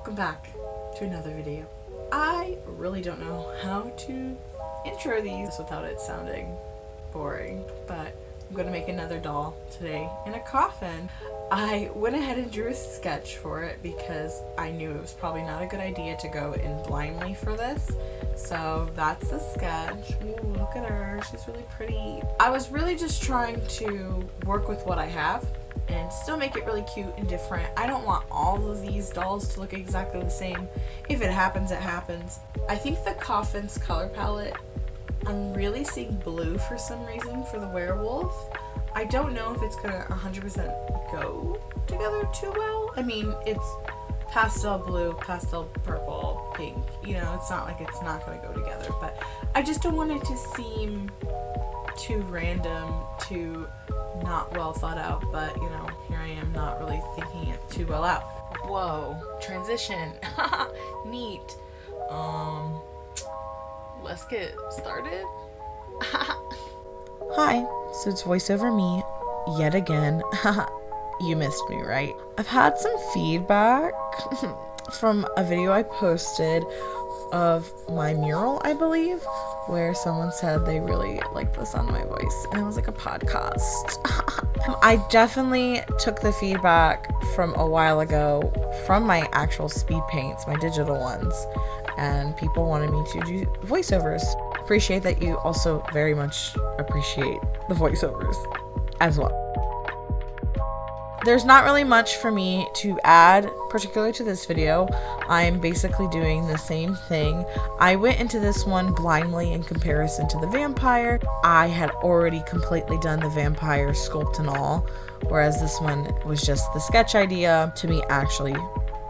Welcome back to another video. I really don't know how to intro these without it sounding boring, but I'm going to make another doll today in a coffin. I went ahead and drew a sketch for it because I knew it was probably not a good idea to go in blindly for this. So that's the sketch. Ooh, look at her, she's really pretty. I was really just trying to work with what I have and still make it really cute and different. I don't want all of these dolls to look exactly the same. If it happens, it happens. I think the coffin's color palette, I'm really seeing blue for some reason for the werewolf. I don't know if it's gonna 100% go together too well. I mean, it's pastel blue, pastel purple, pink. You know, it's not like it's not gonna go together, but I just don't want it to seem too random, too not well thought out, but you know, here I am not really thinking it too well out. Whoa, transition. Neat. Let's get started. Hi, so it's voiceover me yet again. You missed me, right? I've had some feedback from a video I posted of my mural, I believe, where someone said they really liked the sound of my voice, and it was like a podcast. I definitely took the feedback from a while ago from my actual speed paints, my digital ones, and people wanted me to do voiceovers. Appreciate that you also very much appreciate the voiceovers as well. There's not really much for me to add, particularly to this video. I'm basically doing the same thing. I went into this one blindly in comparison to the vampire. I had already completely done the vampire sculpt and all, whereas this one was just the sketch idea to me actually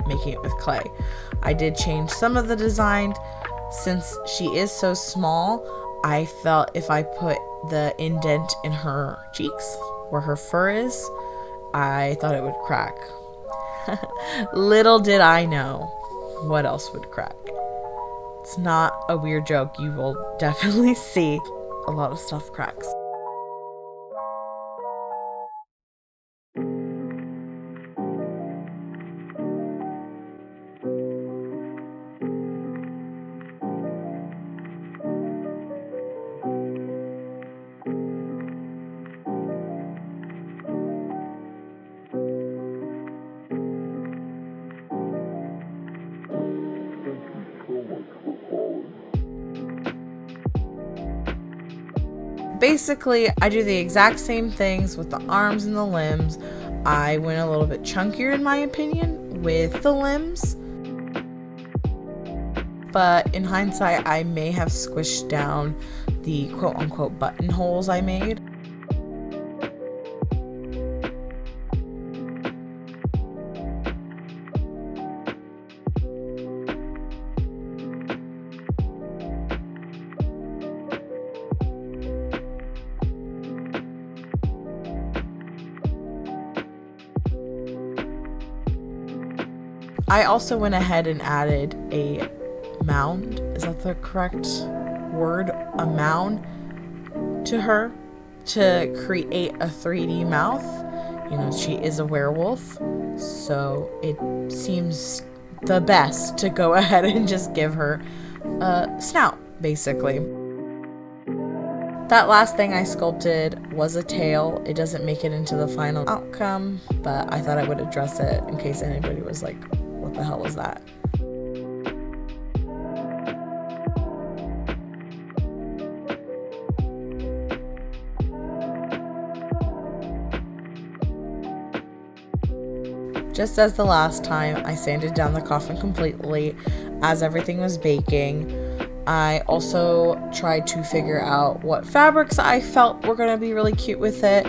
making it with clay. I did change some of the design. Since she is so small, I felt if I put the indent in her cheeks where her fur is, I thought it would crack. Little did I know what else would crack. It's not a weird joke. You will definitely see a lot of stuff cracks. Basically, I do the exact same things with the arms and the limbs. I went a little bit chunkier in my opinion with the limbs, but in hindsight I may have squished down the quote-unquote buttonholes I made. I also went ahead and added a mound, is that the correct word? A mound to her to create a 3D mouth. You know, she is a werewolf, so it seems the best to go ahead and just give her a snout, basically. That last thing I sculpted was a tail. It doesn't make it into the final outcome, but I thought I would address it in case anybody was like, what the hell was that? Just as the last time, I sanded down the coffin completely as everything was baking. I also tried to figure out what fabrics I felt were going to be really cute with it.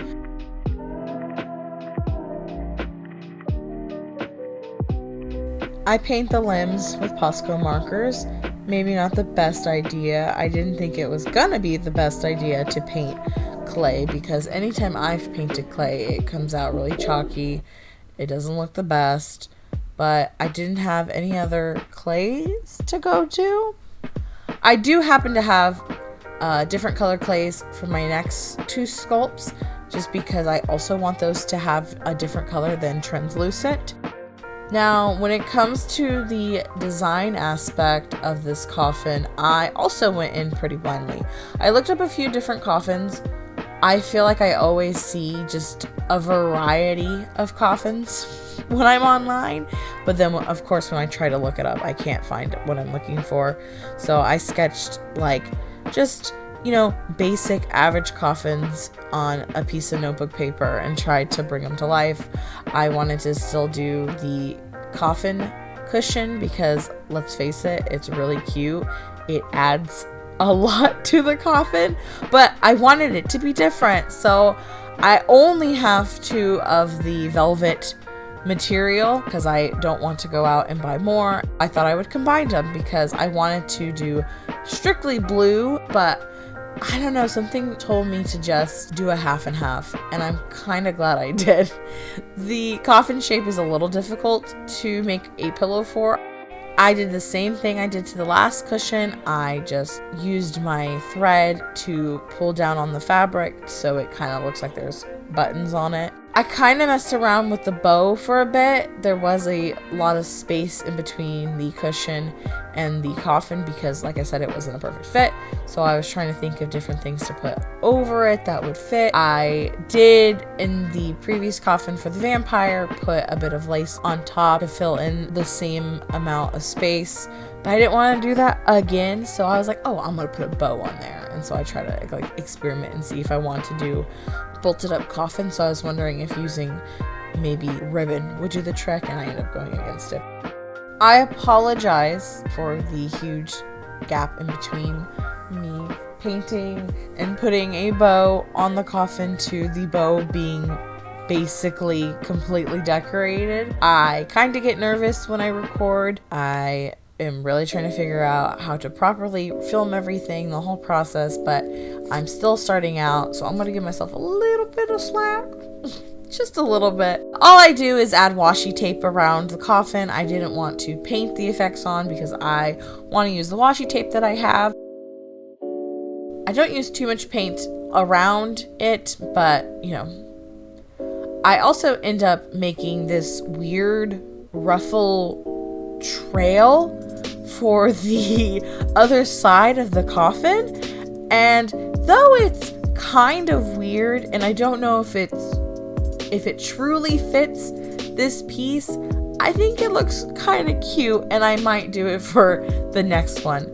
I paint the limbs with Posco markers. Maybe not the best idea. I didn't think it was gonna be the best idea to paint clay because anytime I've painted clay, it comes out really chalky. It doesn't look the best, but I didn't have any other clays to go to. I do happen to have different color clays for my next two sculpts, just because I also want those to have a different color than translucent. Now, when it comes to the design aspect of this coffin, I also went in pretty blindly. I looked up a few different coffins. I feel like I always see just a variety of coffins when I'm online, but then of course when I try to look it up, I can't find what I'm looking for. So I sketched like just, you know, basic average coffins on a piece of notebook paper and tried to bring them to life. I wanted to still do the coffin cushion because, let's face it, it's really cute. It adds a lot to the coffin, but I wanted it to be different. So I only have 2 of the velvet material because I don't want to go out and buy more. I thought I would combine them because I wanted to do strictly blue, but I don't know, something told me to just do a half and half, and I'm kind of glad I did. The coffin shape is a little difficult to make a pillow for. I did the same thing I did to the last cushion. I just used my thread to pull down on the fabric so it kind of looks like there's buttons on it. I kind of messed around with the bow for a bit. There was a lot of space in between the cushion and the coffin because, like I said, it wasn't a perfect fit. So I was trying to think of different things to put over it that would fit. I did, in the previous coffin for the vampire, put a bit of lace on top to fill in the same amount of space. But I didn't want to do that again, so I was like, oh, I'm going to put a bow on there. And so I try to like experiment and see if I want to do bolted up coffin. So I was wondering if using maybe ribbon would do the trick, and I ended up going against it. I apologize for the huge gap in between me painting and putting a bow on the coffin to the bow being basically completely decorated. I kind of get nervous when I record. I am really trying to figure out how to properly film everything, the whole process, but I'm still starting out, so I'm going to give myself a little bit of slack. Just a little bit. All I do is add washi tape around the coffin. I didn't want to paint the effects on because I want to use the washi tape that I have. I don't use too much paint around it, but you know. I also end up making this weird ruffle trail for the other side of the coffin, and though it's kind of weird and I don't know if it truly fits this piece, I think it looks kind of cute and I might do it for the next one.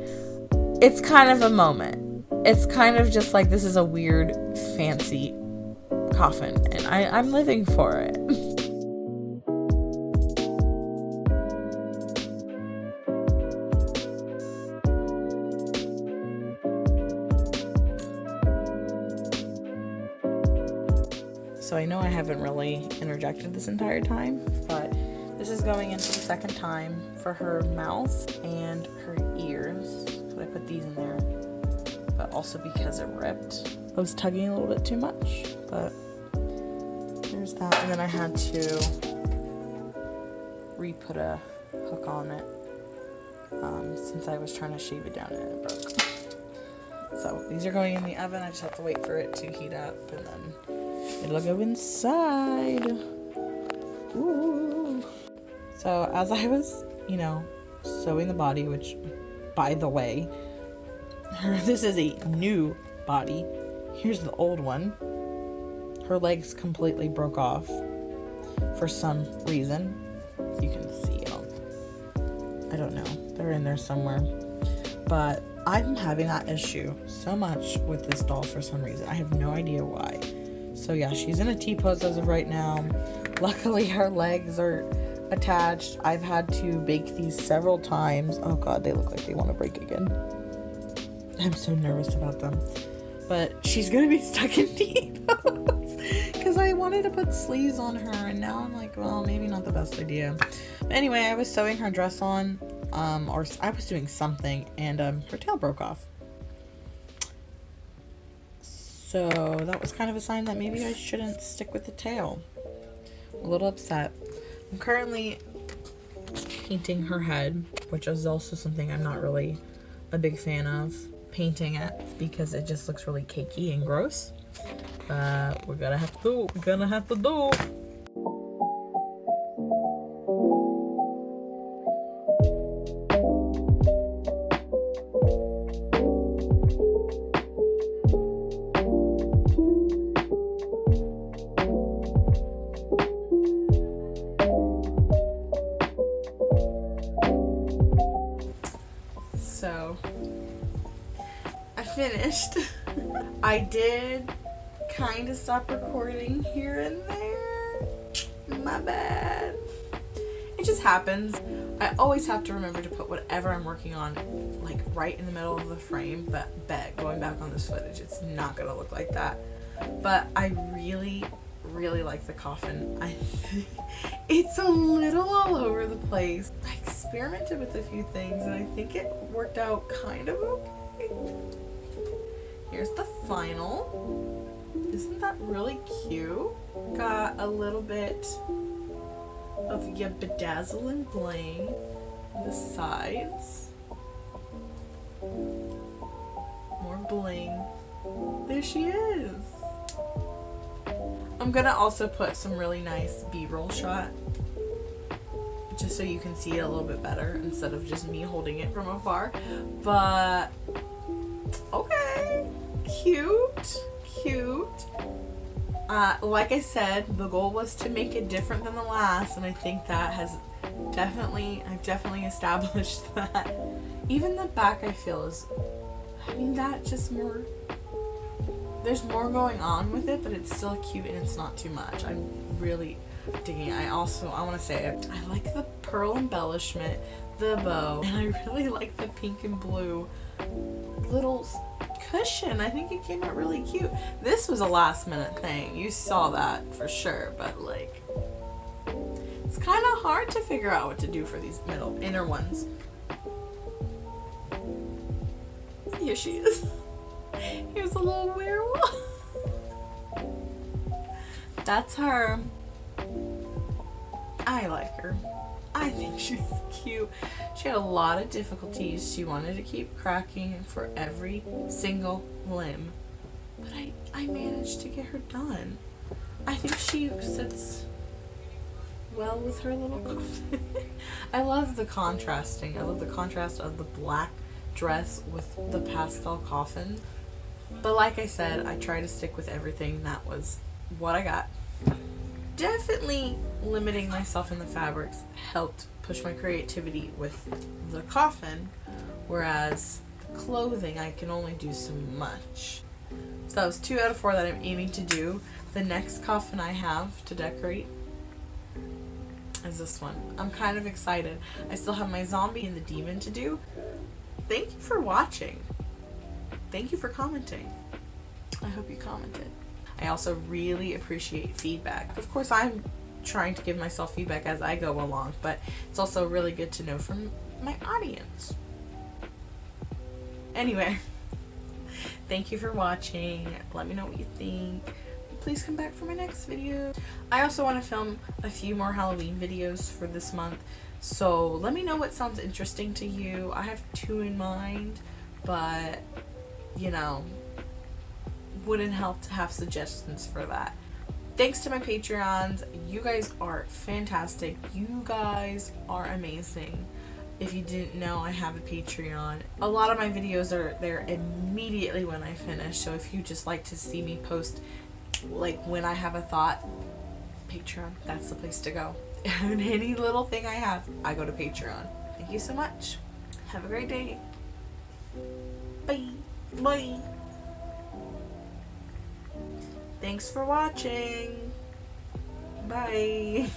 It's kind of a moment. It's kind of just like, this is a weird fancy coffin and I'm living for it. So I know I haven't really interjected this entire time, but this is going into the second time for her mouth and her ears. So I put these in there, but also because it ripped. I was tugging a little bit too much, but there's that. And then I had to re-put a hook on it since I was trying to shave it down and it broke. So these are going in the oven. I just have to wait for it to heat up and then it'll go inside. Ooh. So as I was, sewing the body, which, by the way, this is a new body. Here's the old one. Her legs completely broke off for some reason. You can see them. I don't know. They're in there somewhere. But I'm having that issue so much with this doll for some reason. I have no idea why. So yeah, she's in a T-pose as of right now. Luckily, her legs are attached. I've had to bake these several times. Oh god, they look like they want to break again. I'm so nervous about them. But she's gonna be stuck in T-pose because I wanted to put sleeves on her, and now I'm like, well, maybe not the best idea. But anyway, I was sewing her dress on, or I was doing something, and her tail broke off. So that was kind of a sign that maybe I shouldn't stick with the tail. A little upset. I'm currently painting her head, which is also something I'm not really a big fan of painting it because it just looks really cakey and gross. But we're gonna have to do. finished. I did kind of stop recording here and there. My bad. It just happens. I always have to remember to put whatever I'm working on like right in the middle of the frame, but going back on this footage, it's not gonna look like that. But I really like the coffin. I think it's a little all over the place. I experimented with a few things and I think it worked out kind of okay. Here's the final. Isn't that really cute? Got a little bit of your bedazzling bling on the sides. More bling. There she is. I'm gonna also put some really nice B-roll shot just so you can see it a little bit better instead of just me holding it from afar. But okay, cute. Like I said, the goal was to make it different than the last, and I think that has I've definitely established that. Even the back I feel is, that just more, there's more going on with it, but it's still cute and it's not too much. I'm really digging it. I want to say it, I like the pearl embellishment, the bow, and I really like the pink and blue little cushion. I think it came out really cute. This was a last minute thing. You saw that for sure, but like, it's kind of hard to figure out what to do for these inner ones. Here she is. Here's a little werewolf. That's her. I like her. I think she's cute. She had a lot of difficulties. She wanted to keep cracking for every single limb, but I managed to get her done. I think she sits well with her little coffin. I love the contrasting. I love the contrast of the black dress with the pastel coffin. But like I said, I try to stick with everything. That was what I got. Definitely limiting myself in the fabrics helped push my creativity with the coffin, whereas the clothing I can only do so much. So that was 2 out of 4 that I'm aiming to do. The next coffin I have to decorate is this one. I'm kind of excited. I still have my zombie and the demon to do. Thank you for watching. Thank you for commenting. I hope you commented. I also really appreciate feedback. Of course, I'm trying to give myself feedback as I go along, but it's also really good to know from my audience. Anyway, thank you for watching. Let me know what you think. Please come back for my next video. I also want to film a few more Halloween videos for this month, so let me know what sounds interesting to you. I have 2 in mind, but you know, wouldn't help to have suggestions for that. Thanks to my Patreons. You guys are fantastic. You guys are amazing. If you didn't know, I have a Patreon. A lot of my videos are there immediately when I finish, so if you just like to see me post like when I have a thought, Patreon, that's the place to go. And any little thing I have, I go to Patreon. Thank you so much. Have a great day. Bye. Bye. Thanks for watching. Bye.